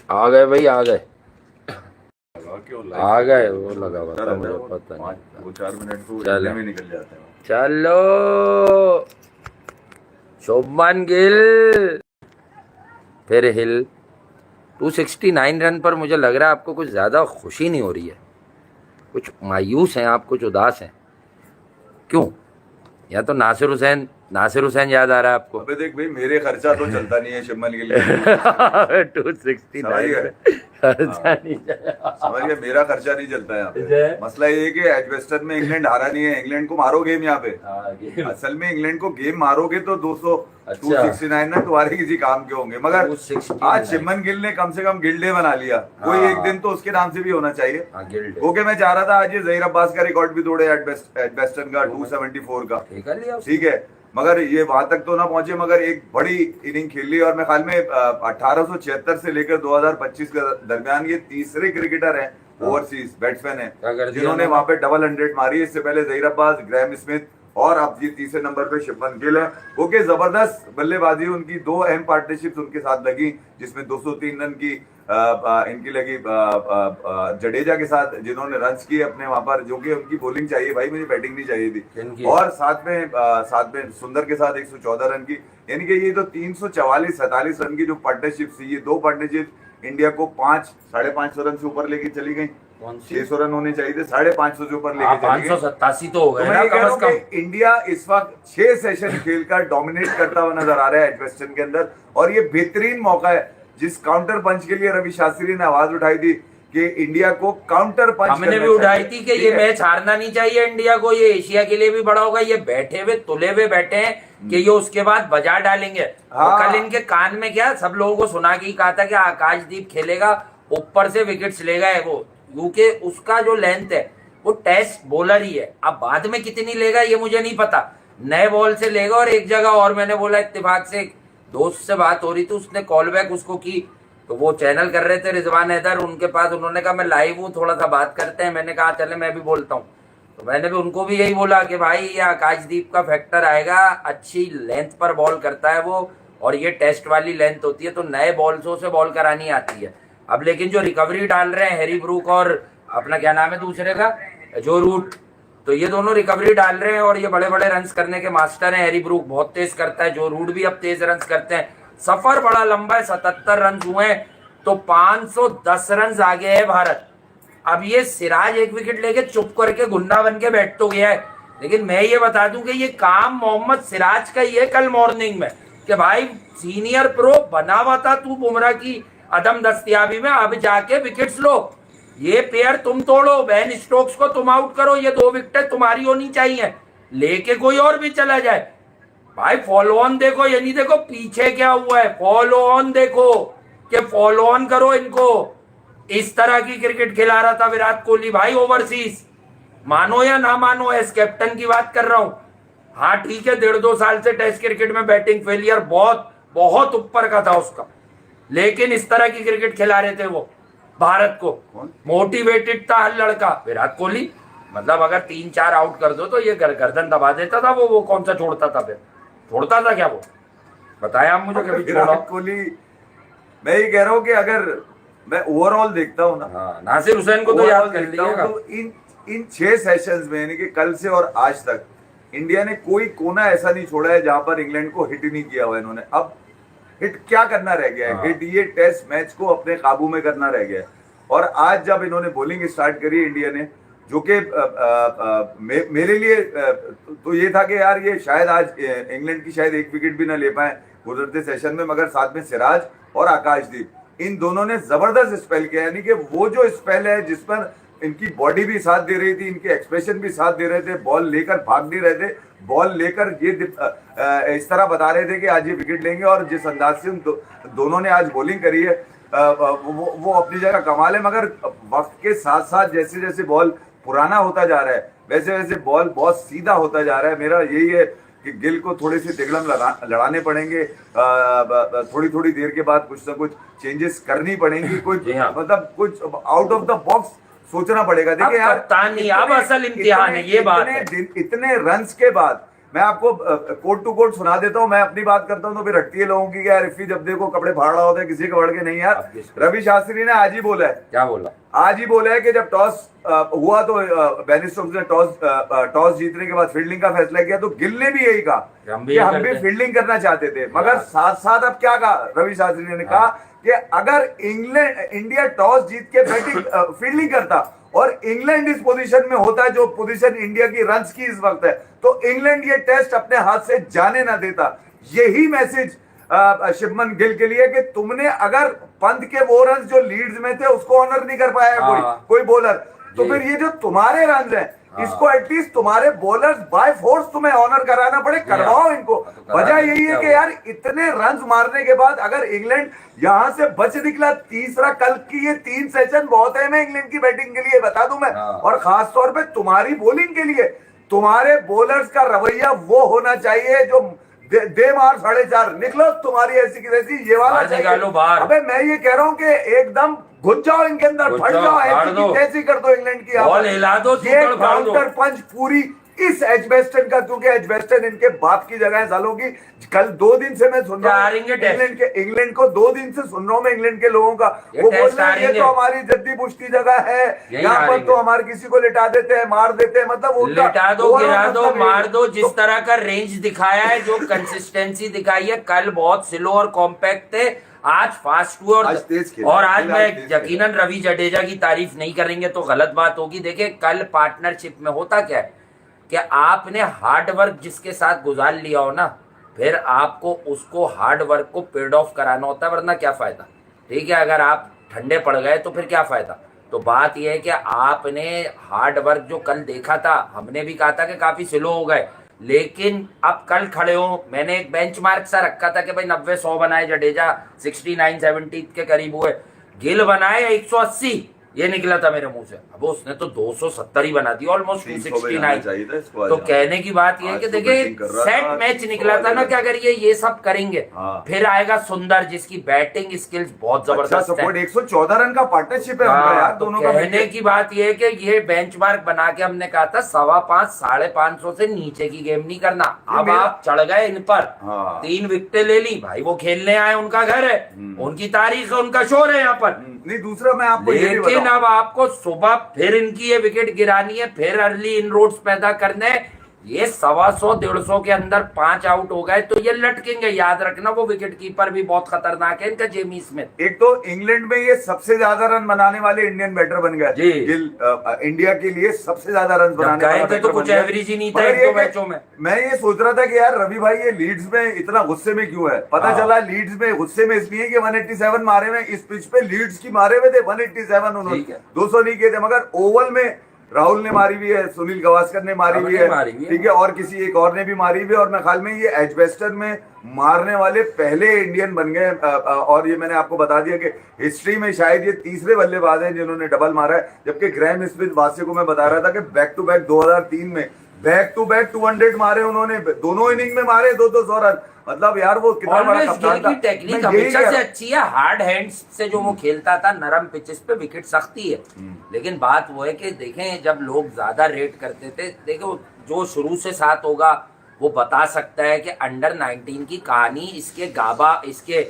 आ गए भाई, आ गए, क्यों आ गए। वो लगा हुआ था, मुझे पता नहीं। 2-4 मिनट तो चलो में निकल जाते हैं। चलो, शुभमन गिल फिर हिल। 269 रन पर मुझे लग रहा है आपको कुछ ज्यादा खुशी नहीं हो रही है, कुछ मायूस हैं आप, कुछ उदास हैं, क्यों? या तो नासिर हुसैन याद आ रहा है आपको? अबे देख भाई, मेरे खर्चा तो चलता नहीं है शुभमन गिल के लिए। 269 खर्चा नहीं समझ गया, मेरा खर्चा नहीं चलता यहाँ पे। मसला ये है कि एजबेस्टन में इंग्लैंड हारा नहीं है। इंग्लैंड को मारो गेम यहाँ पे। असल में इंग्लैंड को गेम मारोगे तो 269 ना तुम्हारे किसी काम के होंगे। मगर आज शुभमन गिल ने कम से कम गिल डे बना लिया। कोई एक दिन तो उसके नाम से भी होना चाहिए। क्योंकि मैं चाह रहा था आज ये जहीर अब्बास का रिकॉर्ड भी तोड़े एजबेस्टन का 274 का, ठीक है, मगर ये वहां तक तो ना पहुंचे। मगर एक बड़ी इनिंग खेल ली। और मैं ख्याल में 1876 से लेकर 2025 के दरमियान ये तीसरे क्रिकेटर हैं, ओवरसीज बैट्समैन है, जिन्होंने वहां पे डबल 100 मारी। इससे पहले जहीर अब्बास, ग्रैम स्मिथ और अब ये तीसरे नंबर पे शुभमन गिल है। ओके, जबरदस्त बल्लेबाजी उनकी। 2 अहम पार्टनरशिप्स उनके साथ लगी, जिसमें 203 रन की इनकी लगी जडेजा के साथ, जिन्होंने रन्स किए अपने वहां पर, जो कि उनकी बॉलिंग चाहिए भाई, मुझे बैटिंग नहीं चाहिए थी। और साथ में सुंदर के साथ 114 रन की, यानी कि ये तो 344-47 रन की जो पार्टनरशिप थी, ये 2 पार्टनरशिप इंडिया को 500-550 रन से ऊपर लेके चली गई। 600 रन होने चाहिए थे, 550 से ऊपर लेके चली गई। 587 तो हो गए ना कम से कम। इंडिया इस वक्त 6 सेशन खेलकर डोमिनेट करता हुआ नजर आ रहा है एजबेस्टन के अंदर। और ये बेहतरीन मौका है, जिस काउंटर पंच के लिए रवि शास्त्री ने आवाज उठाई थी कि इंडिया को काउंटर पंच, हमने भी उठाई थी कि ये मैच हारना नहीं चाहिए इंडिया को, ये एशिया के लिए भी बड़ा होगा। ये बैठे हुए तुले हुए बैठे हैं कि ये उसके बाद बाजार डालेंगे। तो कल इनके कान में क्या सब लोगों को सुना के ही कहा था कि आकाशदीप खेलेगा, ऊपर से विकेट्स लेगा है वो, क्योंकि उसका जो लेंथ है वो टेस्ट बॉलर ही है। अब बाद में कितनी लेगा ये मुझे नहीं पता, नए बॉल से लेगा। और एक जगह और मैंने बोला, इत्तेफाक से दोस्त से बात हो रही थी, उसने कॉल बैक उसको की, तो वो चैनल कर रहे थे रिजवान हैदर उनके पास, उन्होंने कहा मैं लाइव हूँ, थोड़ा सा बात करते हैं। मैंने कहा चले मैं भी बोलता हूँ। तो मैंने भी उनको भी यही बोला कि भाई ये आकाशदीप का फैक्टर आएगा, अच्छी लेंथ पर बॉल करता है वो, और ये टेस्ट वाली लेंथ होती है, तो नए बॉल्सों से बॉल करानी आती है। अब लेकिन जो रिकवरी डाल रहे हैं हैरी ब्रूक और अपना क्या नाम है दूसरे का, जो रूट, तो ये दोनों रिकवरी डाल रहे हैं और ये बड़े बड़े रन्स करने के मास्टर हैं। हैरी ब्रूक बहुत तेज करता है, जो रूट भी अब तेज रन्स करते हैं। सफर बड़ा लंबा है, 77 रन हुए हैं, तो 510 रन आगे है भारत। अब ये सिराज एक विकेट लेके चुप करके गुंडा बन के बैठ तो गया है, लेकिन मैं ये बता दूं कि ये काम मोहम्मद सिराज का ही है कल मॉर्निंग में, कि भाई सीनियर प्रो बना हुआ था तू बुमराह की अदम दस्तियाबी में, अब जाके विकेट्स लो, ये पेयर तुम तोड़ो, बेन स्टोक्स को तुम आउट करो, ये 2 विकेट तुम्हारी होनी चाहिए, लेके कोई और भी चला जाए। भाई फॉलो ऑन देखो, ये नहीं देखो पीछे क्या हुआ है, फॉलो ऑन देखो कि फॉलो ऑन करो इनको। इस तरह की क्रिकेट खिला रहा था विराट कोहली भाई ओवरसीज, मानो या ना मानो, एस कैप्टन की बात कर रहा हूं। हाँ ठीक है, 1.5-2 साल से टेस्ट क्रिकेट में बैटिंग फेलियर बहुत बहुत ऊपर का था उसका, लेकिन इस तरह की क्रिकेट खिला रहे थे वो भारत को। मोटिवेटेड था हर लड़का विराट कोहली, मतलब अगर 3-4 आउट कर दो तो ये गर्दन दबा देता था वो कौन सा छोड़ता था, फिर छोड़ता था क्या वो, बताया आप मुझे कभी छोड़ा? विराट कोहली, मैं ये कह रहा हूँ कि अगर मैं ओवरऑल देखता हूँ ना, नासिर हुसैन को तो याद कर लीजिएगा, तो इन 6 सेशंस में, यानी कि कल से और आज तक, इंडिया ने कोई कोना ऐसा नहीं छोड़ा है जहां पर इंग्लैंड को हिट ही नहीं किया हुआ इन्होंने। अब हिट क्या करना रह गया है? हिट ये टेस्ट मैच को अपने काबू में करना रह गया है। और आज जब इन्होंने बॉलिंग स्टार्ट करी इंडिया ने, जो कि मेरे लिए तो ये था कि यार ये शायद आज इंग्लैंड की शायद 1 विकेट भी ना ले पाए गुजरते सेशन में, मगर साथ में सिराज और आकाशदीप, इन दोनों ने जबरदस्त स्पेल किया। यानी कि वो जो स्पेल है जिस पर इनकी बॉडी भी साथ दे रही थी, इनके एक्सप्रेशन भी साथ दे रहे थे, बॉल लेकर भाग नहीं रहे थे, बॉल लेकर ये इस तरह बता रहे थे कि आज ये विकेट लेंगे। और जिस अंदाज से दोनों ने आज बॉलिंग करी है वो अपनी जगह कमाल है। मगर वक्त के साथ साथ जैसे जैसे बॉल पुराना होता जा रहा है, वैसे वैसे बॉल बहुत सीधा होता जा रहा है। मेरा यही है कि गिल को थोड़े से तिगड़म लड़ाने पड़ेंगे, थोड़ी थोड़ी देर के बाद कुछ ना कुछ चेंजेस करनी पड़ेंगी, कुछ मतलब कुछ आउट ऑफ द बॉक्स सोचना पड़ेगा। देखिए यार, अब असल इम्तिहान है ये बात है। इतने रन्स के बाद मैं आपको कोट टू कोट सुना देता हूँ, मैं अपनी बात करता हूँ तो फिर हटती है लोगों की, यार इफ्फी जब देखो कपड़े फाड़ रहा होता है, किसी के बढ़ के नहीं यार। रवि शास्त्री ने आज ही बोला है। क्या बोला? आज ही बोला है कि जब टॉस हुआ तो बेन स्टोक्स ने टॉस जीतने के बाद फील्डिंग का फैसला किया, तो गिल ने भी यही कहा कि हम भी फील्डिंग करना चाहते थे, मगर साथ साथ अब क्या कहा रवि शास्त्री ने कहा कि अगर इंडिया टॉस जीत के बैटिंग फील्डिंग करता और इंग्लैंड इस पोजीशन में होता है जो पोजीशन इंडिया की रन्स की इस वक्त है, तो इंग्लैंड ये टेस्ट अपने हाथ से जाने ना देता। यही मैसेज शुभमन गिल के लिए कि तुमने अगर पंत के वो रन जो लीड्स में थे उसको ऑनर नहीं कर पाया कोई बॉलर, तो फिर ये जो तुम्हारे रन हैं इसको एटलीस्ट तुम्हारे बॉलर्स बाय फोर्स तुम्हें ऑनर कराना पड़े, करवाओ इनको। वजह यही है कि यार इतने रन मारने के बाद अगर इंग्लैंड यहां से बच निकला, तीसरा कल की ये 3 सेशन बहुत है ना इंग्लैंड की बैटिंग के लिए, बता दूं मैं, और खास तौर पे तुम्हारी बॉलिंग के लिए। तुम्हारे बॉलर्स का रवैया वो होना चाहिए जो दे मार 4.5 निकलो, तुम्हारी ऐसी की वैसी ये वाला निकालो बाहर। अबे मैं ये कह रहा हूं कि एकदम घुस जाओ इनके अंदर, फट जाओ, ऐसी की तैसी कर दो इंग्लैंड की। बॉल हिला दो, ये काउंटर पंच पूरी इस एजबेस्टन का, क्योंकि एजबेस्टन इनके बाप की जगह है सालों की। कल 2 दिन से मैं सुन रहा हूँ इंग्लैंड को 2 दिन से सुन रहा हूँ मैं इंग्लैंड के लोगों का, वो बोल रहे हैं ये तो हमारी जद्दी पुश्ती जगह है, यहाँ पर तो हमारे किसी को लिटा देते हैं, मार देते हैं, मतलब लिटा दो, गिरा दो, मार दो, जिस तरह का रेंज दिखाया है, जो कंसिस्टेंसी दिखाई है, कल बहुत स्लो और कॉम्पैक्ट थे, आज फास्ट हुए और आज मैं यकीनन रवि जडेजा की तारीफ नहीं करेंगे तो गलत बात होगी। देखिए कल पार्टनरशिप में होता क्या है कि आपने हार्ड वर्क जिसके साथ गुजार लिया हो ना, फिर आपको उसको हार्ड वर्क को पेड ऑफ कराना होता है, वरना क्या फायदा। ठीक है, अगर आप ठंडे पड़ गए तो फिर क्या फायदा। तो बात यह है कि आपने हार्ड वर्क जो कल देखा था, हमने भी कहा था कि काफी स्लो हो गए, लेकिन अब कल खड़े हो, मैंने एक बेंचमार्क सा रखा था कि भाई 90-100 बनाए, जडेजा 69-70 के करीब हुए, गिल बनाए 180, ये निकला था मेरे मुंह से। अब उसने तो 270 ही बना दी, ऑलमोस्ट 269। तो कहने की बात ये है कि देखिए सेट मैच निकला था ना, क्या करिए ये सब करेंगे, फिर आएगा सुंदर जिसकी बैटिंग स्किल्स बहुत जबरदस्त है। 114 रन का पार्टनरशिप है यार दोनों का। कहने की बात ये है कि ये बेंचमार्क बना के हमने कहा था 5.25 550 से नीचे की गेम नहीं करना। अब आप चढ़ गए इन पर, 3 विकेटें ले ली, भाई वो खेलने आए, उनका घर है, उनकी तारीख है, उनका शोर है यहाँ पर। नहीं दूसरा मैं आपको लेकिन अब आपको सुबह फिर इनकी ये विकेट गिरानी है, फिर अर्ली इनरोड्स पैदा करने हैं। ये 125-150 के अंदर 5 आउट हो गए तो ये लटकेंगे, याद रखना। वो विकेट कीपर भी बहुत खतरनाक है इनका, जेमी स्मिथ। एक तो इंग्लैंड में ये सबसे ज्यादा रन बनाने वाले इंडियन बैटर बन गया गिल, इंडिया के लिए सबसे ज्यादा रन बनाने वाला बैटर तो कुछ एवरेज ही नहीं था एक दो मैचों में। मैं ये सोच रहा था कि यार रवि भाई ये लीड्स में इतना गुस्से में क्यों है, पता चला लीड्स में गुस्से में इसलिए कि 187 मारे हुए, इस पिच पे लीड्स की मारे हुए थे 187, उन्होंने 200 नहीं किए थे, मगर ओवल में राहुल ने मारी हुई है, सुनील गावस्कर ने मारी हुई है, ठीक है, और किसी एक और ने भी मारी हुई है, और मैं ख्याल में ये एजबेस्टन में मारने वाले पहले इंडियन बन गए। और ये मैंने आपको बता दिया कि हिस्ट्री में शायद ये तीसरे बल्लेबाज हैं जिन्होंने डबल मारा है, जबकि ग्रैम स्मिथ वासी को मैं बता रहा था कि बैक टू बैक 2003 में बैक टू बैक 200 मारे उन्होंने, दोनों इनिंग में मारे 200 रन। मतलब यार वो कितना बड़ा कप्तान था। टेक्निक हमेशा से अच्छी है, हार्ड हैंड्स से जो वो खेलता था, नरम पिचेस पे विकेट सख्ती है। लेकिन बात वो है कि देखें जब लोग ज्यादा रेट करते थे, देखो जो शुरू से साथ होगा वो बता सकता है कि अंडर 19 की कहानी इसके गाबा, इसके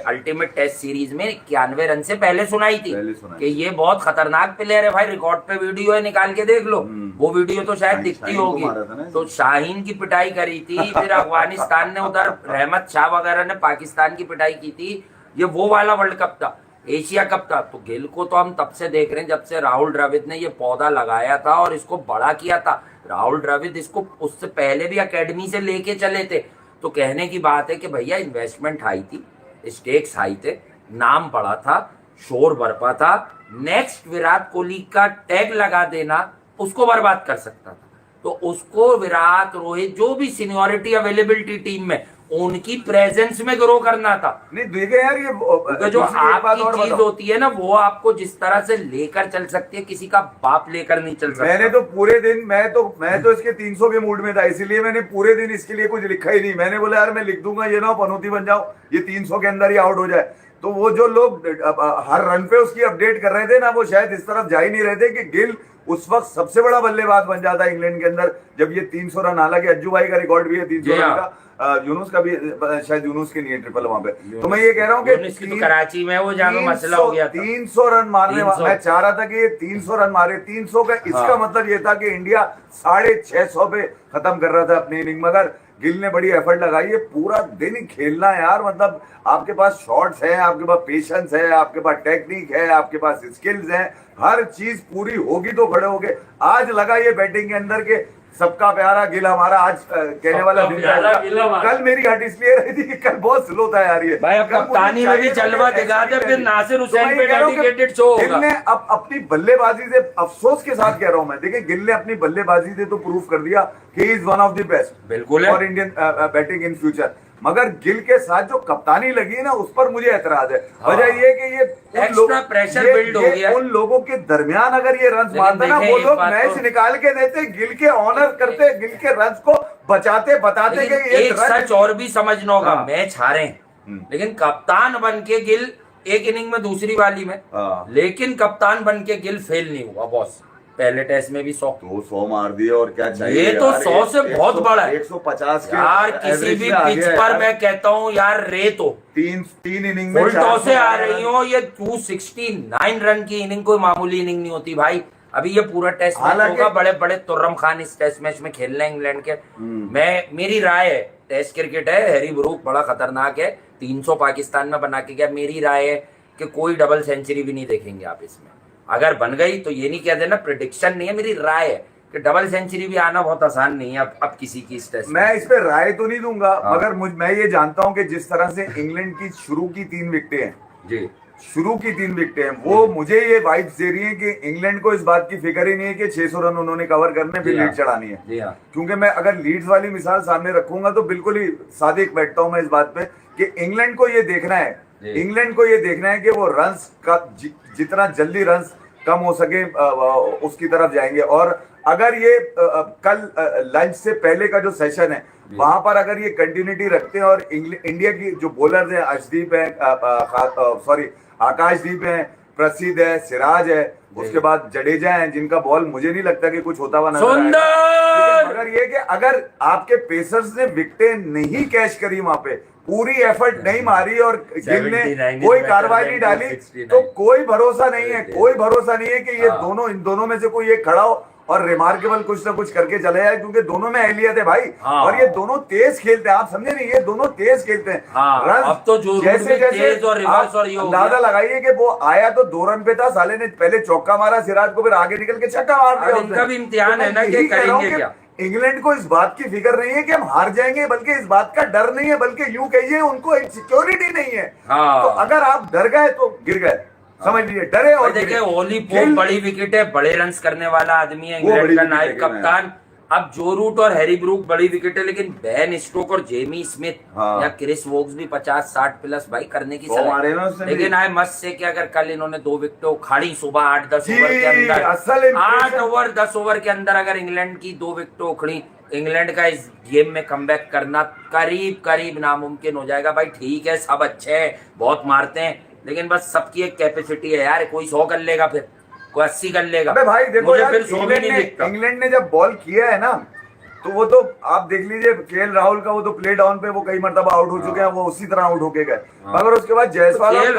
अल्टीमेट टेस्ट सीरीज में 91 रन से पहले सुनाई थी कि ये बहुत खतरनाक प्लेयर है भाई। रिकॉर्ड पे वीडियो है, निकाल के देख लो, वो वीडियो तो शायद दिखती होगी। तो शाहीन की पिटाई करी थी, फिर अफगानिस्तान ने उधर रहमत शाह वगैरह ने पाकिस्तान की पिटाई की थी, ये वो वाला वर्ल्ड कप था, एशिया कप था। तो गिल को तो हम तब से देख रहे हैं जब से राहुल द्रविड़ ने ये पौधा लगाया था और इसको बड़ा किया था। राहुल द्रविड़ इसको उससे पहले भी अकेडमी से लेके चले थे। तो कहने की बात है कि भैया इन्वेस्टमेंट हाई थी, स्टेक्स हाई थे, नाम बड़ा था, शोर बरपा था। नेक्स्ट विराट कोहली का टैग लगा देना उसको बर्बाद कर सकता था। तो उसको विराट, रोहित, जो भी सीनियरिटी अवेलेबिलिटी टीम में, उनकी प्रेजेंस में ग्रो करना था। नहीं देखे यार, ये जो आपकी चीज होती है ना, वो आपको जिस तरह से लेकर चल सकती है, किसी का बाप लेकर नहीं चल सकता। मैंने तो पूरे दिन मैं तो इसके 300 के मूड में था, इसीलिए मैंने पूरे दिन इसके लिए कुछ लिखा ही नहीं। मैंने बोला यार मैं लिख दूंगा, ये ना पनौती बन जाओ, ये 300 के अंदर ही आउट हो जाए। तो वो जो लोग हर रन पे उसकी अपडेट कर रहे थे ना, वो शायद इस तरफ जा ही नहीं रहे थे कि गिल उस वक्त सबसे बड़ा बल्लेबाज बन जाता है इंग्लैंड के अंदर जब ये 300 रन, हालांकि अज्जू भाई का रिकॉर्ड भी है 300 रन का, यूनुस का भी शायद, यूनुस के नहीं है ट्रिपल वहां पे। तो मैं ये कह रहा हूँ कि तो कराची में वो जहाँ मसला हो गया 300 रन मारने वाला, मैं चाह रहा था कि ये 300 रन मारे। 300 का इसका मतलब ये था कि इंडिया 650 पे खत्म कर रहा था अपनी इनिंग, मगर गिल ने बड़ी एफर्ट लगाई है। पूरा दिन ही खेलना है यार, मतलब आपके पास शॉट्स हैं, आपके पास पेशेंस है, आपके पास टेक्निक है, आपके पास स्किल्स हैं, हर चीज पूरी होगी तो खड़े होगे। आज लगा ये बैटिंग के अंदर के सबका प्यारा गिल हमारा आज कहने वाला दिन था। कल मेरी हट इसलिए रही थी कि कल बहुत स्लो था यार ये भाई, अब कप्तानी में भी जलवा दिखा दे, फिर नासिर हुसैन पे डेडिकेटेड शो होगा। गिल ने अब अपनी बल्लेबाजी से, अफसोस के साथ कह रहा हूं मैं, देखिए गिल ने अपनी बल्लेबाजी से तो प्रूफ कर दिया कि he is one of the best बिल्कुल for Indian batting in future, मगर गिल के साथ जो कप्तानी लगी है ना, उस पर मुझे एतराज है। वजह ये कि ये एक्स्ट्रा प्रेशर बिल्ड हो गया, उन लोगों के दरमियान अगर ये रन मारते ना, वो लोग मैच निकाल के देते, गिल के ऑनर करते, गिल के रन को बचाते, बताते कि एक सच और भी समझना होगा, मैच हारे लेकिन कप्तान बन के गिल एक इनिंग में, दूसरी वाली में, लेकिन कप्तान बन के गिल फेल नहीं हुआ बॉस। पहले टेस्ट में भी 100 मार दिए और क्या चाहिए, ये तो 100 से बहुत बड़ा है 150 के यार। किसी भी पिच पर मैं कहता हूँ यार, रे तो तीन इनिंग में फुल टॉस से आ रही हो, ये 269 रन की इनिंग कोई मामूली इनिंग नहीं होती भाई। अभी ये पूरा टेस्ट मैच होगा, बड़े बड़े तुर्रम खान इस टेस्ट मैच में खेल रहे हैं इंग्लैंड के। मेरी राय है, टेस्ट क्रिकेट है, हैरी ब्रूक बड़ा खतरनाक है, 300 पाकिस्तान में बना के गया। मेरी राय है कि कोई डबल सेंचुरी भी नहीं देखेंगे आप इसमें। अगर बन गई तो ये नहीं कह देना, प्रेडिक्शन नहीं है, मेरी राय है कि डबल सेंचुरी भी आना बहुत आसान नहीं है अब किसी की इस टेस्ट। मैं इस पे राय तो नहीं दूंगा, मगर मैं ये जानता हूं कि जिस तरह से इंग्लैंड की शुरू की 3 विकेटें हैं जी, शुरू की 3 विकेटें हैं, वो मुझे ये वाइब्स दे रही है कि इंग्लैंड को इस बात की फिक्र ही नहीं है कि 600 रन उन्होंने कवर करने फिर लीड चढ़ानी है। क्योंकि मैं अगर लीड्स वाली मिसाल सामने रखूंगा तो बिल्कुल ही सादिक बैठता हूं मैं इस बात पे कि इंग्लैंड को ये देखना है, इंग्लैंड को ये देखना है कि वो रन्स का जितना जल्दी रन्स कम हो सके उसकी तरफ जाएंगे। और अगर ये कल लंच से पहले का जो सेशन है वहां पर अगर ये कंटिन्यूटी रखते हैं और इंडिया की जो बॉलर्स हैं, अर्शदीप है, सॉरी आकाशदीप है, प्रसिद्ध है, सिराज है, उसके बाद जडेजा है, जिनका बॉल मुझे नहीं लगता कि कुछ होता हुआ नजर आएगा। मगर ये कि अगर आपके पेसर्स ने विकेटें नहीं कैच करी, वहां पे पूरी एफर्ट नहीं मारी और गिल ने कोई कार्रवाई नहीं डाली, तो कोई भरोसा नहीं है, कोई भरोसा नहीं है कि ये दोनों, इन दोनों में से कोई एक खड़ा हो और रिमार्केबल कुछ ना कुछ करके चले जाए, क्योंकि दोनों में अहलियत है भाई। और ये दोनों तेज खेलते हैं, आप समझे नहीं, ये दोनों तेज खेलते हैं। अब तो जैसे तेज और रिवर्स और ये अंदाजा लगाइए कि वो आया तो 2 रन पे था, साले ने पहले चौका मारा सिराज को, फिर आगे निकल के छक्का मार दिया। इनका भी इम्तिहान है ना कि करेंगे क्या। इंग्लैंड को इस बात की फिक्र नहीं है कि हम हार जाएंगे, बल्कि इस बात का डर नहीं है, बल्कि यूं कहिए उनको एक सिक्योरिटी नहीं है। तो अगर आप डर गए तो गिर गए, समझ लीजिए, डरे। और देखिए ओली पोप बड़ी विकेट है, बड़े रन्स करने वाला आदमी है, इंग्लैंड का नायब कप्तान। अब जो रूट और हैरी ब्रूक बड़ी विकेट है, लेकिन बेन स्टोक और जेमी स्मिथ या क्रिस वोक्स भी 50-60 प्लस भाई करने की सलाह। लेकिन आए मस्त से कि अगर कल इन्होंने 2 विकेटें उखाड़ी सुबह 8-10 ओवर के अंदर, 8 ओवर 10 ओवर के अंदर अगर इंग्लैंड की 2 विकेटें उखड़ी, इंग्लैंड का इस गेम में कमबैक करना करीब करीब नामुमकिन हो जाएगा। भाई ठीक है, सब अच्छे हैं, बहुत मारते हैं, लेकिन बस सबकी एक कैपेसिटी है यार, कोई 100 कर लेगा, फिर कोई 80 कर लेगा। अबे भाई देखो यार, फिर इंग्लैंड ने जब बॉल किया है ना, तो वो तो आप देख लीजिए केएल राहुल का वो तो प्ले डाउन पे वो कई मरतबा आउट हो चुके हैं, वो उसी तरह आउट होके गए। मगर उसके बाद जायसवाल और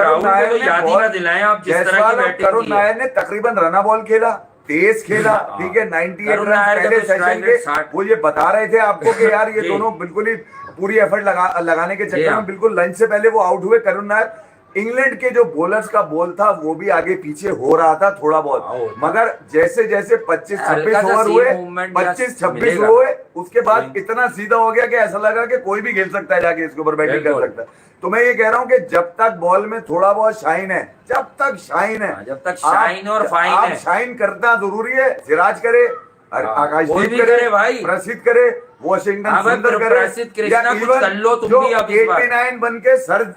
करुण नायर ने तकरीबन रना बॉल खेला, तेज खेला, ठीक है, 98 रन पहले सेशन के। वो ये बता रहे थे आपको कि यार ये दोनों बिल्कुल ही पूरी एफर्ट लगाने के चक्कर में बिल्कुल लंच से पहले वो आउट हुए। करुण नायर, इंग्लैंड के जो बॉलर्स का बॉल था वो भी आगे पीछे हो रहा था थोड़ा बहुत, मगर जैसे जैसे 25-26 ओवर हुए, 25-26 हुए, उसके बाद इतना सीधा हो गया कि ऐसा लगा कि कोई भी खेल सकता है, जाके इसके ऊपर बैटिंग कर सकता है। तो मैं ये कह रहा हूँ कि जब तक बॉल में थोड़ा बहुत शाइन है, जब तक शाइन है, जब तक शाइन और फाइन है, शाइन करना जरूरी है। सिराज करे, आकाशदीप करे, भाई प्रसिद्ध करे, वॉशिंगटन सुंदर करे, या इवन जो 89 बन के सर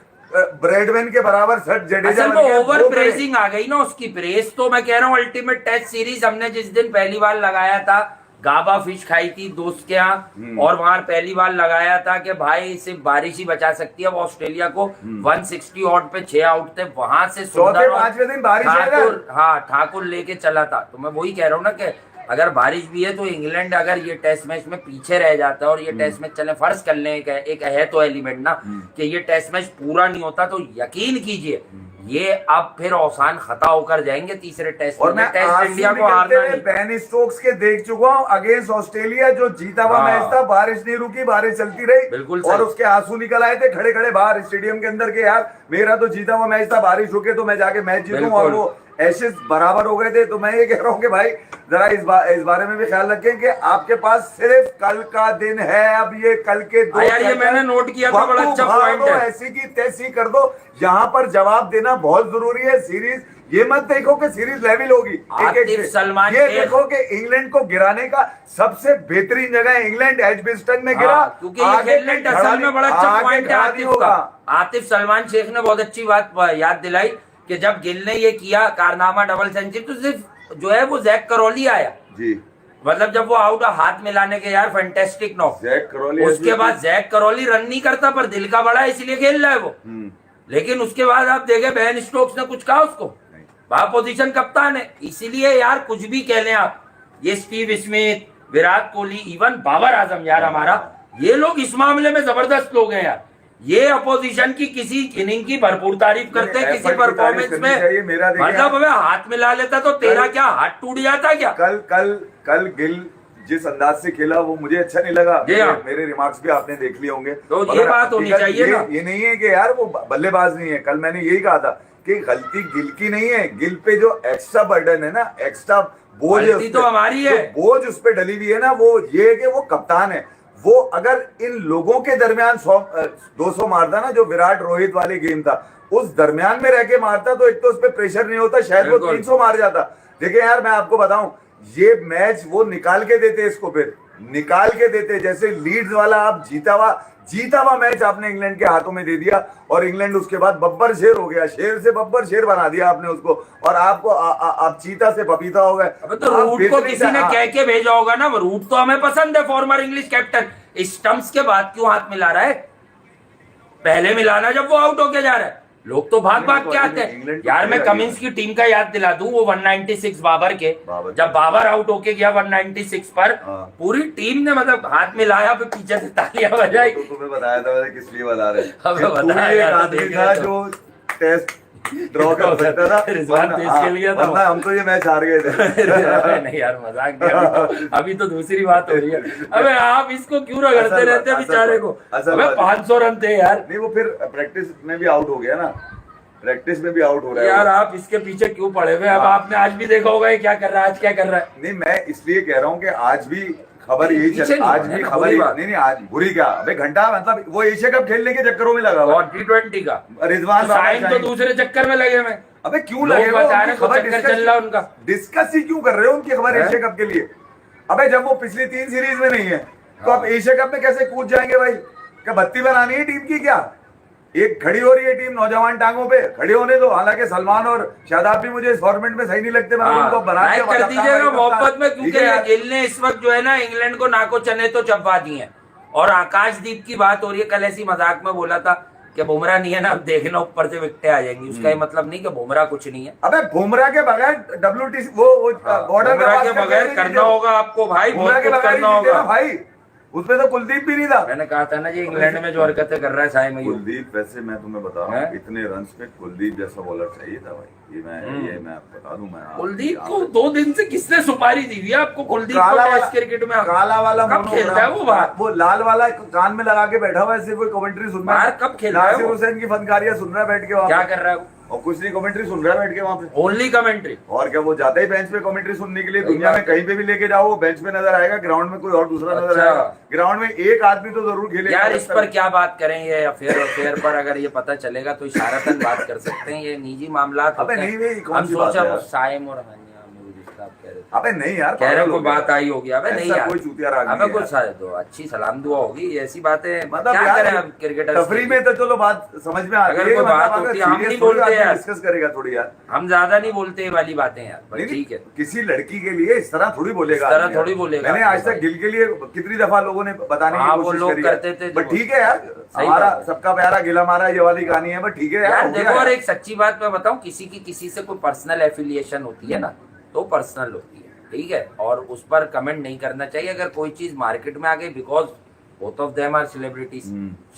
ब्रैडमैन के बराबर सर जडेजा ओवर प्रेसिंग आ गई ना उसकी। प्रेस तो मैं कह रहा हूँ अल्टीमेट टेस्ट सीरीज हमने जिस दिन पहली बार लगाया था गाबा फिश खाई थी दोस्त के यहाँ, और वहां पहली बार लगाया था कि भाई सिर्फ बारिश ही बचा सकती है। वो ऑस्ट्रेलिया को 160 ऑट पे 6 आउट थे, वहां से चौथे पांचवें दिन बारिश ठाकुर, हाँ ठाकुर लेके चला था। तो मैं वही कह रहा हूँ ना कि अगर बारिश भी है तो इंग्लैंड अगर ये टेस्ट मैच में पीछे रह जाता है और ये टेस्ट मैच चले, फर्ज कर लें एक है तो एलिमेंट ना कि ये टेस्ट मैच पूरा नहीं होता, तो यकीन कीजिए ये अब फिर औसान खता होकर जाएंगे तीसरे टेस्ट और मैं टेस्ट इंडिया को हारना नहीं। बेन स्टोक्स के देख चुका हूँ अगेंस्ट ऑस्ट्रेलिया, जो जीता हुआ मैच था, बारिश नहीं रुकी, बारिश चलती रही, बिल्कुल और उसके आंसू निकल आए थे खड़े खड़े बाहर स्टेडियम के अंदर के, यार मेरा तो जीता हुआ मैच था, बारिश रुके तो मैं जाके मैच जीतूं, और वो एशेज बराबर हो गए थे। तो मैं ये कह रहा हूँ कि भाई जरा इस बारे में भी ख्याल रखें कि आपके पास सिर्फ कल का दिन है। अब ये कल के दो यार ये मैंने नोट किया था, बड़ा अच्छा पॉइंट है। ऐसी की तैसी कर दो, यहाँ पर जवाब देना बहुत जरूरी है। सीरीज ये मत देखो कि सीरीज लेवल होगी एक सलमान, ये देखो कि इंग्लैंड को गिराने का सबसे बेहतरीन जगह इंग्लैंड एजबेस्टन में गिरा, क्योंकि इंग्लैंड असल में बड़ा अच्छा पॉइंट है आतिफ का। आतिफ सलमान शेख ने बहुत अच्छी बात याद दिलाई कि जब गिल ने ये किया कारनामा डबल सेंचुरी, तो सिर्फ जो है वो जैक करौली आया जी, मतलब जब वो आउट हाथ मिलाने के, यार फैंटास्टिक नॉक जैक करौली। उसके बाद जैक करौली रन नहीं करता, पर दिल का बड़ा इसलिए खेल रहा है वो। लेकिन उसके बाद आप देखे बेन स्टोक्स ने कुछ कहा उसको, वहां पोजीशन कप्तान है, इसीलिए यार कुछ भी कह लें आप, ये Steve Smith, Virat Kohli, even Babar Azam, यार हमारा ये लोग इस मामले में जबरदस्त लोग हैं यार। ये अपोजिशन की किसी इनिंग की भरपूर तारीफ करते हैं, किसी परफॉर्मेंस में मतलब हमें हाथ मिला लेता तो तेरा क्या हाथ टूट जाता क्या। कल गिल जिस अंदाज से खेला वो मुझे अच्छा नहीं लगा। मेरे रिमार्क्स भी आपने देख लिए होंगे, तो ये बात होनी चाहिए ना, ये नहीं है कि यार वो बल्लेबाज नहीं है। कल मैंने यही कहा था कि गलती गिल की नहीं है, गिल पे जो एक्स्ट्रा बर्डन है ना, एक्स्ट्रा बोझ तो हमारी है, बोझ उस पे डली हुई है ना, वो ये है कि वो कप्तान है। वो अगर इन लोगों के दरमियान 200 मारता ना, जो विराट रोहित वाली गेम था, उस दरमियान में रह के मारता तो एक तो उस पर प्रेशर नहीं होता, शायद वो 300 मार जाता। देखिए यार मैं आपको बताऊं, ये मैच वो निकाल के देते, इसको फिर निकाल के देते, जैसे लीड्स वाला आप जीता हुआ मैच आपने इंग्लैंड के हाथों में दे दिया, और इंग्लैंड उसके बाद बब्बर शेर हो गया, शेर से बब्बर शेर बना दिया आपने उसको, और आपको आप चीता से पपीता हो गए। तो रूट को किसी ने कह के भेजा होगा ना, रूट तो हमें पसंद है, फॉर्मर इंग्लिश कैप्टन, स्टंप्स के बाद क्यों हाथ मिला रहा है, पहले मिलाना जब वो आउट होके जा रहा है। लोग तो भाग के आते हैं यार। मैं कमिंस की टीम का याद दिला दूं, वो 196 बाबर के, जब बाबर आउट होके गया 196 पर, पूरी टीम ने मतलब हाथ मिलाया, फिर पीछे से तालियां बजाई। तो तुम्हें बताया था मैंने किस लिए बता रहे, एक आदमी था जो टेस्ट ड्रॉ कर सकता था, वरना हम तो ये मैच हार गए थे। नहीं यार मजाक नहीं, अभी तो दूसरी बात हो रही है। अबे आप इसको क्यों रगड़ते रहते बेचारे को, अबे 500 रन थे यार। नहीं वो फिर प्रैक्टिस में भी आउट हो गया ना, प्रैक्टिस में भी आउट हो रहा है यार। आप इसके पीछे क्यों पड़े हुए, अब आपने आज भी देखा होगा क्या कर रहा है, आज क्या कर रहा है। नहीं मैं इसलिए कह रहा हूँ कि आज भी खबर यही चल, आज भी खबर नहीं आज बुरी क्या, अबे घंटा मतलब वो एशिया कप खेलने के चक्करों में लगा हुआ, T20 का रिजवान साइन तो दूसरे चक्कर में लगे हुए। अबे क्यों लगे खबर चल रहा उनका, डिस्कस ही क्यों कर रहे हो उनकी खबर एशिया कप के लिए। अबे जब वो पिछली 3 सीरीज में नहीं है तो आप एशिया कप में कैसे कूद जाएंगे भाई, क्या बत्ती बनानी है टीम की, क्या एक खड़ी हो रही है टीम नौजवान टांगों पे, खड़े होने दो। हालांकि सलमान और शादाब भी मुझे इस फॉर्मेट में सही नहीं लगते, मैं उनको बना कर दीजिएगा मोहब्बत में, क्योंकि गिल ने इस वक्त जो है ना इंग्लैंड को नाको चने तो चबा दिए हैं। और आकाशदीप की बात हो रही है, कल ऐसी मजाक में बोला था कि बुमराह नहीं है ना, अब देखना ऊपर से विकेटें आ जाएंगी, उसका ये मतलब नहीं कि बुमराह कुछ नहीं है। अबे बुमराह के बगैर WTC वो बॉर्डर के बगैर करना होगा आपको भाई, बुमराह के बगैर करना होगा भाई। उसमें तो कुलदीप भी नहीं था। मैंने कहा था ना जी इंग्लैंड में जो हरकतें कर रहा है साइम कुलदीप, वैसे मैं तुम्हें बता रहा हूँ इतने रन्स पे कुलदीप जैसा बॉलर चाहिए था भाई, ये मैं बता दूं। मैं कुलदीप को 2 दिन से किसने सुपारी दी हुई है आपको, कुलदीप को टेस्ट क्रिकेट में काला वाला कब खेलता है वो लाल वाला कान में लगा के बैठा हुआ है, सिर्फ कमेंट्री सुन रहा है, कब खेल रहा है, नासिर हुसैन की फनकारियां सुन रहा है बैठ के वहाँ, क्या कर रहा है और कुछ नहीं, कमेंट्री सुन रहा है बैठ के वहाँ पे, ओनली कमेंट्री। और क्या वो जाता ही बेंच पे कमेंट्री सुनने के लिए, दुनिया में कहीं पे भी लेके जाओ वो बेंच पे नजर आएगा, ग्राउंड में कोई और दूसरा नजर आएगा, ग्राउंड में एक आदमी तो जरूर खेलेगा। यार इस पर क्या बात करेंगे, अफेयर पर अगर ये पता चलेगा तो इशारतन बात कर सकते हैं, ये निजी मामला। नहीं हम सोचा साइम और हानिया कह रहे थे अबे नहीं यार, कह रहे पागल कोई हो गया। बात आई होगी। अबे नहीं यार, कोई चूतिया राग अबे नहीं है कुछ तो अच्छी सलाम दुआ होगी, ऐसी बातें मतलब क्या यार, करें अब क्रिकेटर। तफरी में तो चलो बात समझ में आती अगर है, कोई मतलब बात अगर होती है, हम serious नहीं थोड़ी बोलते आदमी यार। डिस्कस करेगा थोड़ी यार। हम ज्यादा नहीं बोलते ये वाली बातें यार, बस नहीं, ठीक है। किसी लड़की के लिए इस तरह थोड़ी बोलेगा इस तरह आदमी थोड़ी यार। बोलेगा मैंने आज भाई। तक गिल के लिए कितनी दफा लोगों ने बताने हाँ, की वो कोशिश लोग करी करते थे बट जो- ठीक है यार, सही हमारा बात है। सबका प्यारा गिला मारा ये वाली कहानी है, बट ठीक है यार, यार हो गया देखो, और यार। एक सच्ची बात मैं बताऊं, किसी से कोई पर्सनल एफिलिएशन होती है ना, तो पर्सनल होती है, ठीक है, और उस पर कमेंट नहीं करना चाहिए। अगर कोई चीज मार्केट में आ गई, because both of them are celebrities.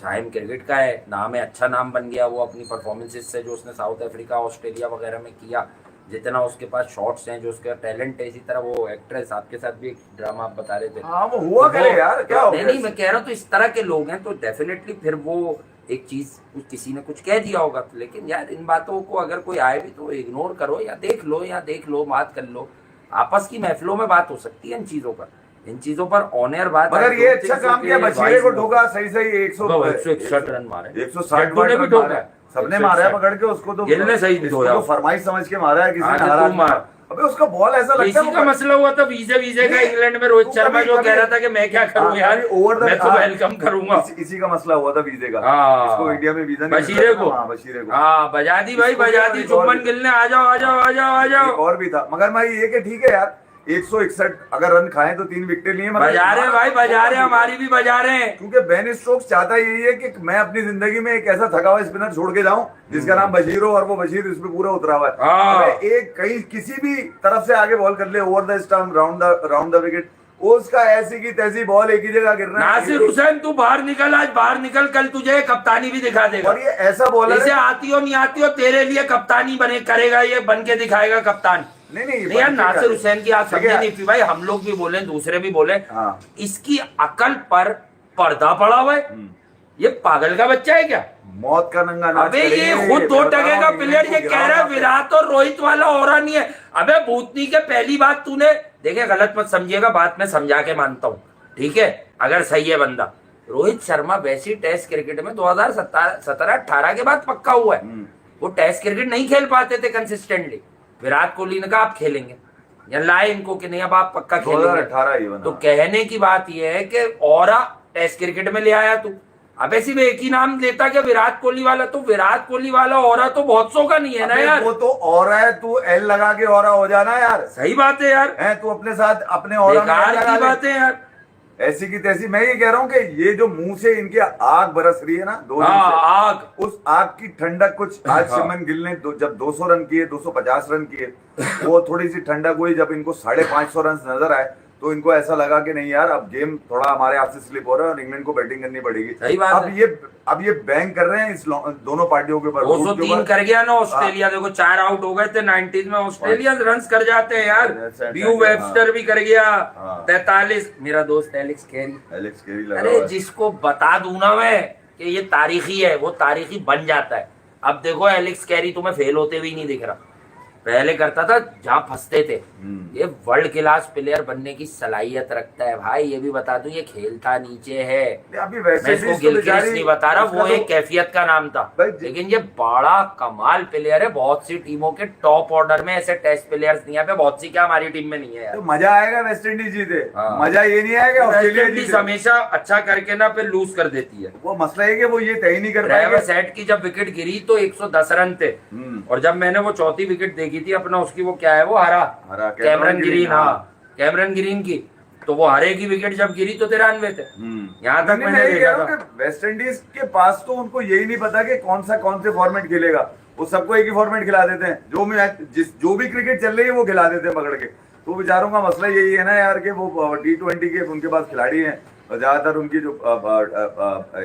शाहिम क्रिकेट का है, नाम है, अच्छा नाम बन गया वो अपनी परफॉर्मेंसेस से, जो उसने साउथ अफ्रीका, ऑस्ट्रेलिया वगैरह में किया, जितना उसके पास शॉट्स हैं, जो उसका टैलेंट है। इसी तरह वो एक्ट्रेस, आपके साथ भी एक ड्रामा आप बता रहे थे, हाँ, वो हुआ तो करे यार, क्या हो नहीं गया नहीं, मैं कह रहा हूँ तो इस तरह के लोग हैं तो डेफिनेटली फिर वो एक चीज किसी ने कुछ कह दिया होगा। लेकिन यार इन बातों को अगर कोई आए भी तो इग्नोर करो, या देख लो, बात कर लो। आपस की महफिलों में बात हो सकती है इन चीजों पर, इन चीजों पर ऑनर बात। मगर ये अच्छा काम किया, बशीरे को ठोका सही 161 रन मारे, 160 जड्डू ने भी रन ठोका मारे। है। सबने मारा है पकड़ के उसको, तो गिल ने सही इसको धोया। तो फरमाइश समझ के मारा है किसी हाँ, ने, तो हरा तू मार। अबे उसका बॉल ऐसा लगता इसी है का मसला हुआ था वीजे का इंग्लैंड में, रोहित शर्मा जो कह रहा था कि मैं क्या करूं यार, मैं तो वेलकम करूंगा। इसी का मसला हुआ था वीजे का। हाँ। इसको इंडिया में वीजा नहीं बशीरे मिलता था को, ना, हाँ, बशीरे को। हाँ, बजा दी भाई, इसको बजा भी दी। एक और शुभमन भी- गिल ने आ जाओ। एक और भी था, मगर भाई ये कि ठीक है यार, 161 अगर रन खाए तो 3 विकेट लिए, मगर बजा रहे हैं भाई, बजा रहे हैं, हमारी भी बजा रहे हैं। क्योंकि बेन स्टोक्स चाहता यही है कि मैं अपनी जिंदगी में एक ऐसा थका हुआ स्पिनर छोड़ के जाऊं जिसका नाम बशीर हो, और वो बशीर इसमें पूरा उतरा हुआ है। हाँ। अबे एक कहीं किसी भी तरफ से आगे बॉल कर ले, over the stump, round the wicket, उसका ऐसी की तैसी बॉल एक ही जगह गिर रहा है। नासिर हुसैन, तू बाहर निकल, आज बाहर निकल, कल तुझे कप्तानी भी दिखा देगा। और ये ऐसा बॉलर जैसे है, आती हो नहीं आती हो, तेरे लिए कप्तानी बने करेगा, ये बन के दिखाएगा कप्तान। नहीं यार, नासिर हुसैन की आप ठीक है। समझे नहीं थी भाई, हम लोग भी बोले, दूसरे भी बोले, हाँ। इसकी अकल पर पर्दा पड़ा हुआ है। ये पागल का बच्चा है क्या? मौत का नंगा नाच अबे ये करेंगे, खुद 2 बताओ, टके का इंग्लैंड प्लेयर को ये कह रहा है गिराना। विराट और रोहित वाला और नहीं है। अबे भूतनी के पहली बात तूने देखे, गलत मत समझिएगा, बात में समझा के मानता हूं, ठीक है, अगर सही है बंदा। रोहित शर्मा वैसी टेस्ट क्रिकेट में 2017-18 के बाद पक्का हुआ है। वो टेस्ट क्रिकेट नहीं खेल पाते थे कंसिस्टेंटली। विराट कोहली ने कहा आप खेलेंगे, या लाए इनको कि नहीं अब आप पक्का खेलेंगे। 2018 ही बना। तो कहने की बात यह है कि औरा टेस्ट क्रिकेट में ले आया तू। अब ऐसी में एक ही नाम लेता कि विराट कोहली वाला, तो विराट कोहली वाला औरा तो बहुत सौ का नहीं है ना अबे यार। वो तो और है, तू एल लगा के और हो जाना यार। सही बात है यार, है तू अपने साथ अपने और बेकार की बात है यार। ऐसी की तैसी। मैं ये कह रहा हूँ कि ये जो मुंह से इनकी आग बरस रही है ना 2 दिन हाँ, से, आग। उस आग की ठंडक कुछ आज हाँ। शुभमन गिल ने जब 200 रन किए, 250 रन किए, वो थोड़ी सी ठंडक हुई जब इनको 550 रन नजर आए, तो इनको ऐसा लगा कि नहीं यार, अब गेम थोड़ा हमारे हाथ से स्लिप हो रहा है और इंग्लैंड को बैटिंग करनी पड़ेगी। सही बात है। अब ये बैंक कर रहे हैं इस दोनों पार्टियों के ऊपर। 203 कर गया ना ऑस्ट्रेलिया, देखो 4 आउट हो गए थे 90s में, ऑस्ट्रेलिया रन कर जाते हैं यार। ड्यू वेबस्टर भी कर गया 43। मेरा दोस्त एलेक्स कैरी लगा अरे हुआ है। जिसको बता दूं ना मैं कि ये तारीखी है, वो तारीखी बन जाता है। अब देखो एलेक्स कैरी तुम्हें फेल होते हुए नहीं दिख रहा, पहले करता था जहां फंसते थे। ये वर्ल्ड क्लास प्लेयर बनने की सलाहियत रखता है भाई, ये भी बता दूं, ये खेलता नीचे है। अभी वैसे मैं इसको गिलक्रिस्ट नहीं बता रहा, वो एक कैफियत का नाम था, लेकिन ये बड़ा कमाल प्लेयर है। बहुत सी टीमों के टॉप ऑर्डर में ऐसे टेस्ट प्लेयर्स नहीं है, बहुत सी क्या हमारी टीम में नहीं है यार। तो मजा आएगा वेस्ट इंडीज जीते, हाँ। मजा ये नहीं आएगा ऑस्ट्रेलिया वेस्ट इंडीज जीते। हमेशा अच्छा करके ना फिर लूज कर देती है। वो मसला है कि वो ये तय नहीं कर पाएंगे। ट्रेविस हेड की जब विकेट गिरी तो 110 रन थे, और जब मैंने वो चौथी विकेट देखी थी अपना, उसकी वो क्या है, वो हरा कैमरन ग्रीन, हाँ कैमरन ग्रीन की, तो वो हरे की विकेट जब गिरी तो 93 थे। यहाँ तक मैंने देखा था। वेस्ट इंडीज के पास तो उनको यही नहीं पता कि कौन से फॉर्मेट खेलेगा, वो सबको एक ही फॉर्मेट खिला देते हैं, जो भी क्रिकेट चल रही है वो खिला देते हैं पकड़ के। तो बेचारों का मसला यही है ना यार कि वो T20 के उनके पास खिलाड़ी हैं, और ज्यादातर उनकी जो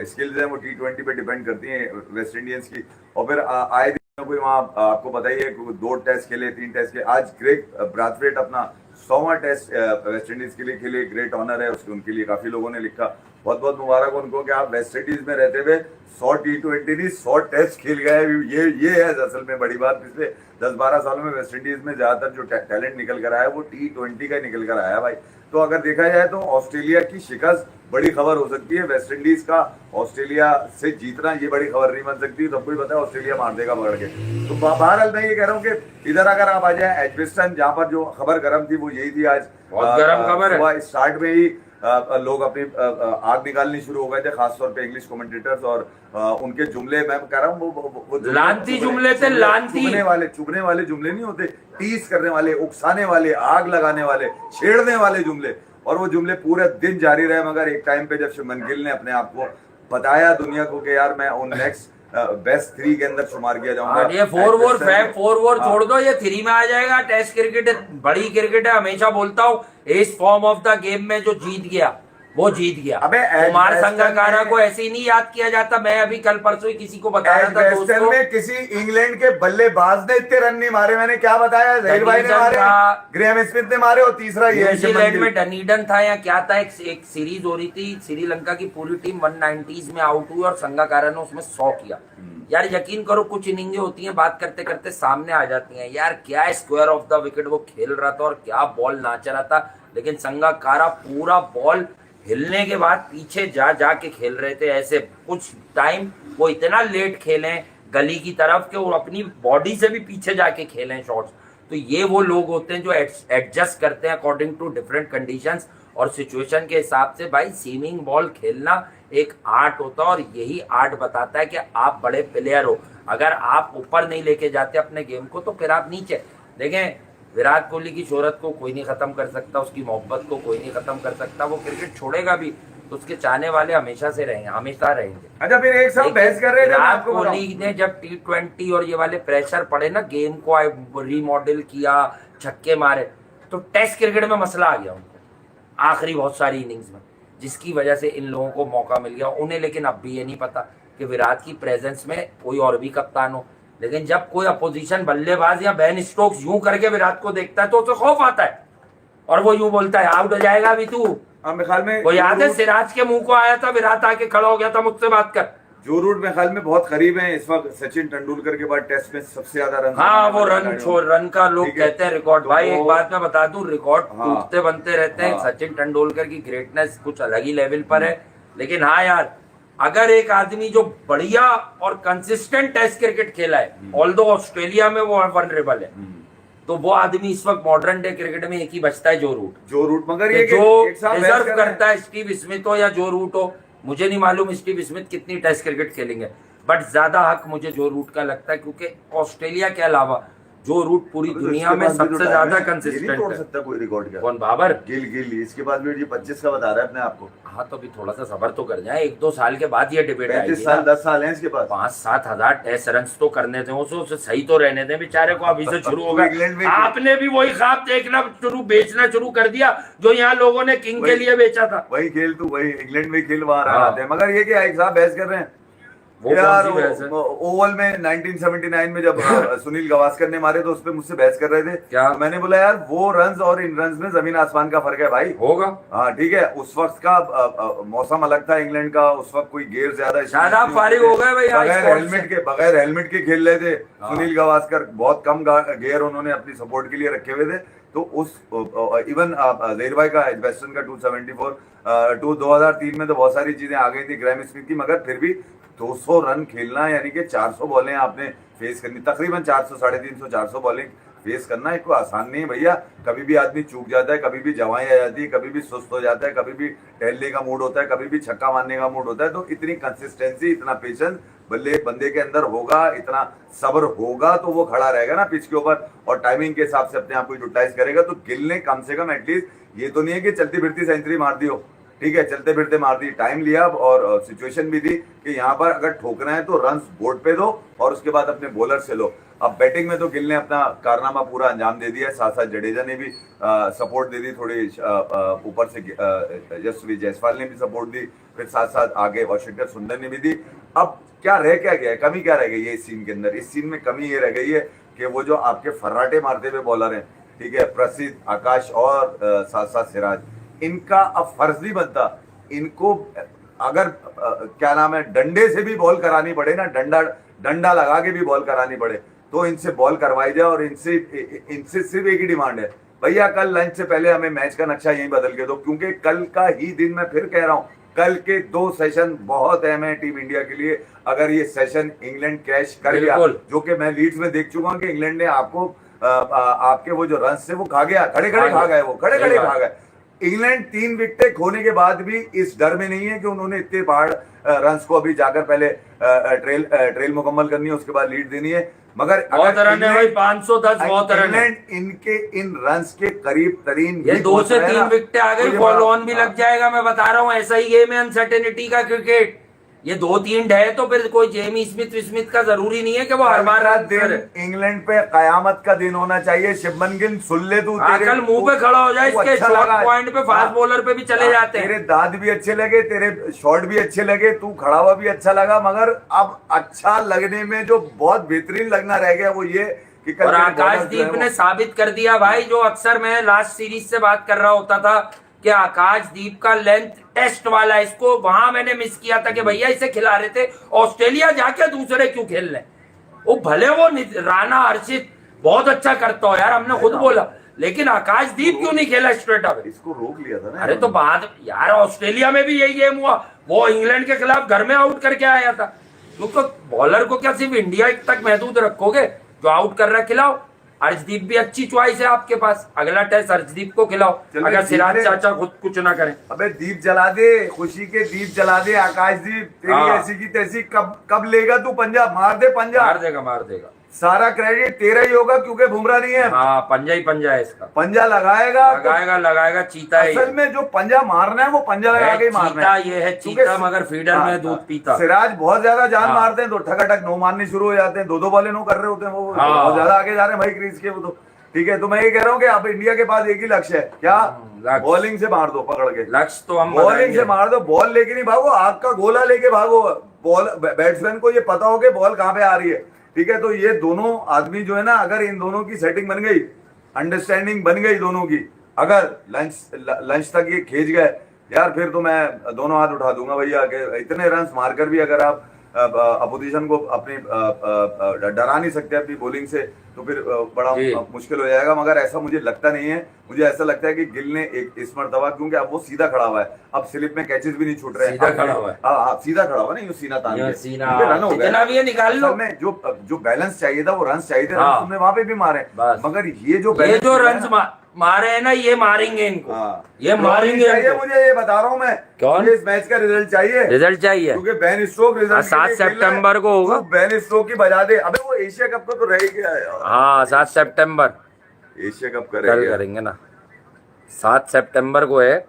स्किल्स हैं वो T20 पे डिपेंड करती हैं वेस्ट इंडियंस की। और फिर आए दिन कोई वहाँ आपको पता ही है 2 टेस्ट खेले, 3 टेस्ट खेले। आज ग्रेग ब्राथवेट अपना 100वां टेस्ट वेस्ट इंडीज के लिए खेले, ग्रेट ऑनर है उसके, उनके लिए काफी लोगों ने लिखा। बहुत बहुत मुबारक उनको कि आप वेस्ट इंडीज में रहते हुए 100 T20 नहीं 100 टेस्ट खेल गए। ये है असल में बड़ी बात। पिछले 10-12 सालों में वेस्ट इंडीज में ज्यादातर जो टैलेंट निकल कर आया वो T20 का निकल कर आया भाई। तो अगर देखा जाए तो ऑस्ट्रेलिया की शिकस्त बड़ी खबर हो सकती है, वेस्ट इंडीज का ऑस्ट्रेलिया से जीतना ये बड़ी खबर नहीं बन सकती। सबको ही पता है ऑस्ट्रेलिया मार देगा पकड़ के। तो बहरहाल मैं ये कह रहा हूँ कि इधर अगर आप आ जाए एजबेस्टन, जहाँ पर जो खबर गर्म थी वो यही थी। आज बहुत गर्म खबर है। सुबह स्टार्ट में ही लोग अपनी आग निकालनी शुरू हो गए थे, खासतौर पे इंग्लिश कमेंटेटर्स, और उनके जुमले मैं कह रहा हूँ वो लानती जुमले थे, लानती चुभने वाले जुमले नहीं होते, टीज करने वाले, उकसाने वाले, आग लगाने वाले, छेड़ने वाले जुमले। और वो जुमले पूरे दिन जारी रहे। मगर एक टाइम पे जब शुभमन गिल ने अपने आप को बताया दुनिया को कि यार मैं उन नेक्स्ट बेस्ट 3 के अंदर शुमार किया जाऊंगा। ये 4 छोड़ दो, ये 3 में आ जाएगा। टेस्ट क्रिकेट बड़ी क्रिकेट है, हमेशा बोलता हूँ। इस फॉर्म ऑफ द गेम में जो जीत गया वो जीत गया। अबे कुमार संगकारा को ऐसे ही नहीं याद किया जाता। मैं अभी कल परसों ही किसी को बताया था दोस्तों, में किसी इंग्लैंड के बल्लेबाज ने इतने रन नहीं मारे। मैंने क्या बताया, जहीर भाई ने मारे, ग्रेहम स्मिथ ने मारे, और तीसरा ये न्यूजीलैंड में डनीडन था या क्या था, एक सीरीज हो रही थी, श्रीलंका की पूरी टीम 190s में आउट हुई और संगकारा ने उसमें 100 किया। यार यकीन करो कुछ इनिंगें होती हैं, बात करते करते सामने आ जाती हैं। यार क्या स्क्वायर ऑफ द विकेट वो खेल रहा था और क्या बॉल नाच रहा था। लेकिन संगकारा पूरा बॉल हिलने के बाद पीछे जा के खेल रहे थे। ऐसे कुछ टाइम वो इतना लेट खेले गली की तरफ कि वो अपनी बॉडी से भी पीछे जाके खेलें शॉट्स। तो ये वो लोग होते हैं जो एडजस्ट करते हैं अकॉर्डिंग टू डिफरेंट कंडीशंस और सिचुएशन के हिसाब से। भाई सीमिंग बॉल खेलना एक आर्ट होता है और यही आर्ट बताता है कि आप बड़े प्लेयर हो। अगर आप ऊपर नहीं लेके जाते अपने गेम को तो फिर आप नीचे। देखें, विराट कोहली की शोहरत को कोई नहीं खत्म कर सकता, उसकी मोहब्बत को कोई नहीं खत्म कर सकता। वो क्रिकेट छोड़ेगा भी तो उसके चाहने वाले हमेशा से रहेंगे, हमेशा रहेंगे। अच्छा, फिर एक साथ बहस कर रहे थे, विराट कोहली ने जब T20 और ये वाले प्रेशर पड़े ना, गेम को रीमॉडल किया, छक्के मारे, तो टेस्ट क्रिकेट में मसला आ गया उनको आखिरी बहुत सारी इनिंग्स में, जिसकी वजह से इन लोगों को मौका मिल गया उन्हें। लेकिन अब भी ये नहीं पता कि विराट की प्रेजेंस में कोई और भी कप्तान हो। लेकिन जब कोई अपोजिशन बल्लेबाज या बेन स्टोक्स यूं करके विराट को देखता है तो उसे खौफ आता है और वो यूं बोलता है आउट हो जाएगा अभी तू। मेरे ख्याल में वो याद है सिराज के मुंह को आया था, विराट आके खड़ा हो गया था, मुझसे बात कर। जो रूट मेरे ख्याल में बहुत करीब है इस वक्त सचिन तेंदुलकर के बाद टेस्ट में सबसे ज्यादा रन। हाँ, वो रन का लोग कहते हैं रिकॉर्ड। भाई एक बात मैं बता दूं, रिकॉर्ड टूटते बनते रहते हैं। सचिन तेंदुलकर की ग्रेटनेस कुछ अलग ही लेवल पर है। लेकिन हाँ यार, अगर एक आदमी जो बढ़िया और कंसिस्टेंट टेस्ट क्रिकेट खेला है, ऑल्दो ऑस्ट्रेलिया में वो वनरेबल है, तो वो आदमी इस वक्त मॉडर्न डे क्रिकेट में एक ही बचता है, जो रूट। मगर ये जो डिजर्व करता है, स्टीव स्मिथ हो या जो रूट हो। मुझे नहीं मालूम स्टीव स्मिथ कितनी टेस्ट क्रिकेट खेलेंगे, बट ज्यादा हक मुझे जो रूट का लगता है, क्योंकि ऑस्ट्रेलिया के अलावा जो रूट पूरी दुनिया में सबसे ज्यादा कंसिस्टेंट तोड़ सकता कोई रिकॉर्ड क्या? कौन? बाबर। गिल इसके बाद भी ये 25 का बता रहा है अपने आप को। हाँ, तो अभी थोड़ा सा सबर तो कर जाए, 1-2 साल के बाद ये डिबेट आएगी। 35 साल 10 साल है इसके पास। 5-7 हजार टेस्ट रन तो करने थे उसे, सही तो रहने दें बेचारे को। अभी से शुरू होगा। आपने भी वही ख्वाब देखना बेचना शुरू कर दिया जो यहाँ लोगों ने किंग के लिए बेचा था। वही खेल तू, वही इंग्लैंड में खेल वहां रहा है। मगर ये क्या एक साहब बहस कर रहे हैं यार, ओवल में 1979 में जब सुनील गावस्कर ने मारे तो उस पर मुझसे बहस कर रहे थे क्या? तो मैंने बोला यार वो रन्स और इन रन्स में जमीन आसमान का फर्क है भाई। होगा, हाँ ठीक है। उस वक्त का मौसम अलग था इंग्लैंड का, उस वक्त कोई गेयर ज्यादा शायद आप फारिग हो गए भाई, बगैर हेलमेट के खेल रहे थे। सुनील गावस्कर बहुत कम गेयर उन्होंने अपनी सपोर्ट के लिए रखे हुए थे। तो उस इवन जहीर भाई का एजबेस्टन का 274 2003 में तो बहुत सारी चीजें आ गई थी ग्रैम स्मिथ की, मगर फिर भी 200 रन खेलना यानी कि 400 बॉलें आपने फेस करनी, तकरीबन 400 350 400 बॉलें फेस करना एक कोई आसान नहीं है भैया। कभी भी आदमी चूक जाता है, कभी भी जवाएं आ जाती है, कभी भी सुस्त हो जाता है, कभी भी टहलने का मूड होता है, कभी भी छक्का मारने का मूड होता है। तो इतनी कंसिस्टेंसी, इतना पेशेंस बंदे के अंदर होगा, इतना सब्र होगा तो वो खड़ा रहेगा ना पिच के ऊपर और टाइमिंग के हिसाब से अपने आप को यूटिलाइज करेगा। तो गिल ने कम से कम एटलीस्ट ये तो नहीं है कि चलती फिरती सेंचुरी मार दी हो, ठीक है, चलते फिरते मार दी, टाइम लिया और सिचुएशन भी थी कि यहाँ पर अगर ठोकना है तो रन्स बोर्ड पे दो और उसके बाद अपने बॉलर से लो। अब बैटिंग में तो गिल ने अपना कारनामा पूरा अंजाम दे दिया है, साथ साथ जडेजा ने भी सपोर्ट दे दी, थोड़ी ऊपर से यशस्वी जायसवाल ने भी सपोर्ट दी, फिर साथ साथ आगे वाशिंगटन सुंदर ने भी दी। अब क्या गया है, कमी क्या रह गई है इस सीन के अंदर? इस सीन में कमी ये रह गई है कि वो जो आपके फर्राटे मारते हुए बॉलर हैं, ठीक है, प्रसिद्ध, आकाश और साथ साथ सिराज, इनका अब फर्ज नहीं बनता इनको अगर क्या नाम है, डंडे से भी बॉल करानी पड़े ना, डंडा लगा के भी बॉल करानी पड़े, तो इनसे बॉल करवाई जाए। और इनसे सिर्फ एक ही डिमांड है, भैया कल लंच से पहले हमें मैच का नक्शा यहीं बदल के दो, क्योंकि कल का ही दिन, मैं फिर कह रहा हूं, कल के 2 सेशन बहुत अहम है टीम इंडिया के लिए। अगर ये सेशन इंग्लैंड कैश कर लिया, जो कि मैं लीड्स में देख चुका हूं कि इंग्लैंड ने आपको आपके वो जो रन से वो खा गया, खड़े खड़े खा गए, वो खड़े खड़े खा गए। इंग्लैंड 3 विकेटें खोने के बाद भी इस डर में नहीं है कि उन्होंने इतने बाढ़ रन्स को अभी जाकर पहले ट्रेल मुकम्मल करनी है, उसके बाद लीड देनी है। मगर बहुत रन है भाई, 510 बहुत रन है। इनके इन रन्स के करीब तरीन, ये 2 से 3 विकेटें आ गई, फॉलो ऑन भी लग जाएगा। मैं बता रहा हूँ, ऐसा ही गेम है अनसर्टेनिटी का क्रिकेट। ये 2-3 ढहे तो फिर कोई जेमी स्मिथ का जरूरी नहीं है कि वो हर बार दिन इंग्लैंड पे कयामत का दिन होना चाहिए। शुभमन गिल सुन ले तू, कल मुंह पे खड़ा हो जाए, इसके शॉर्ट पॉइंट पे फास्ट बॉलर पे भी चले जाते हैं। तेरे दांत भी अच्छे लगे, तेरे शॉट भी अच्छे लगे, तू खड़ा हुआ भी अच्छा लगा, मगर अब अच्छा लगने में जो बहुत बेहतरीन लगना रह गया वो ये कि और आकाशदीप ने साबित कर दिया भाई, जो अक्सर मैं लास्ट सीरीज से बात कर रहा होता था कि आकाशदीप का लेंथ टेस्ट वाला, इसको वहां मैंने मिस किया था कि भैया इसे खिला रहे थे, ऑस्ट्रेलिया जाके दूसरे क्यों खेल रहे। वो भले वो राणा हर्षित बहुत अच्छा करता हो यार, हमने खुद बोला, लेकिन आकाशदीप क्यों नहीं खेला स्ट्रेट अवे? इसको रोक लिया था ना। अरे तो बाद यार, ऑस्ट्रेलिया में भी यही गेम हुआ, वो इंग्लैंड के खिलाफ घर में आउट करके आया था। क्योंकि बॉलर को क्या सिर्फ इंडिया तक महदूद रखोगे? जो आउट कर रहा है खिलाओ। अर्शदीप भी अच्छी चॉइस है आपके पास, अगला टेस्ट अर्शदीप को खिलाओ, अगर सिराज चाचा खुद कुछ ना करें। अबे दीप जला दे, खुशी के दीप जला दे आकाशदीप, तेरी ऐसी की तैसी कब लेगा तू पंजा? मार दे पंजा, मार देगा। सारा क्रेडिट तेरा ही होगा क्योंकि बुमराह नहीं है। हाँ, पंजा ही पंजा है इसका, पंजा लगाएगा चीता है। असल में जो पंजा मारना है वो पंजा लगा के ही मारना है। ये है चीता, मगर फीडर में दूध पीता। सिराज बहुत ज्यादा जान मारते हैं तो ठकाठक नो मारने शुरू हो जाते हैं, 2-2 बॉलें नो कर रहे होते हैं, वो बहुत ज्यादा आगे जा रहे हैं भाई क्रीज के वो तो। ठीक है, तो मैं ये कह रहा हूँ कि अब इंडिया के पास एक ही लक्ष्य है, क्या? बॉलिंग से मार दो पकड़ के। लक्ष्य तो हम बॉलिंग से मार दो, बॉल लेके नहीं भागो, आग का गोला लेके भागो। बॉल, बैट्समैन को ये पता हो कि बॉल कहाँ पे आ रही है। ठीक है, तो ये दोनों आदमी जो है ना, अगर इन दोनों की सेटिंग बन गई, अंडरस्टैंडिंग बन गई दोनों की, अगर लंच तक ये खींच गए यार, फिर तो मैं दोनों हाथ उठा दूंगा भैया कि इतने रन मारकर भी अगर आप अपोजिशन को अपनी डरा नहीं सकते अपनी बॉलिंग से, तो फिर बड़ा मुश्किल हो जाएगा। मगर ऐसा मुझे लगता नहीं है, मुझे ऐसा लगता है कि गिल ने एक इस मर्तबा, क्योंकि अब वो सीधा खड़ा हुआ है, अब स्लिप में कैचेस भी नहीं छूट रहे हैं, सीधा खड़ा हुआ है, सीधा खड़ा हुआ नहीं, सीना तान के रन हो गया, निकाल लो। में जो बैलेंस चाहिए था, वो रन चाहिए थे, तुमने वहां पे भी मारे, मगर ये जो रन मारे हैं ना, ये मारेंगे इनको, ये मारेंगे। मुझे ये बता रहा हूँ मैं, कौन इस मैच का रिजल्ट चाहिए, क्योंकि बेन स्टोक रिजल्ट 7 सितंबर को होगा। बेन स्टोक की बजा दे। अबे वो एशिया कप का तो रह गया यार। हाँ, 7 सितंबर एशिया कप करेंगे ना, 7 सितंबर को है।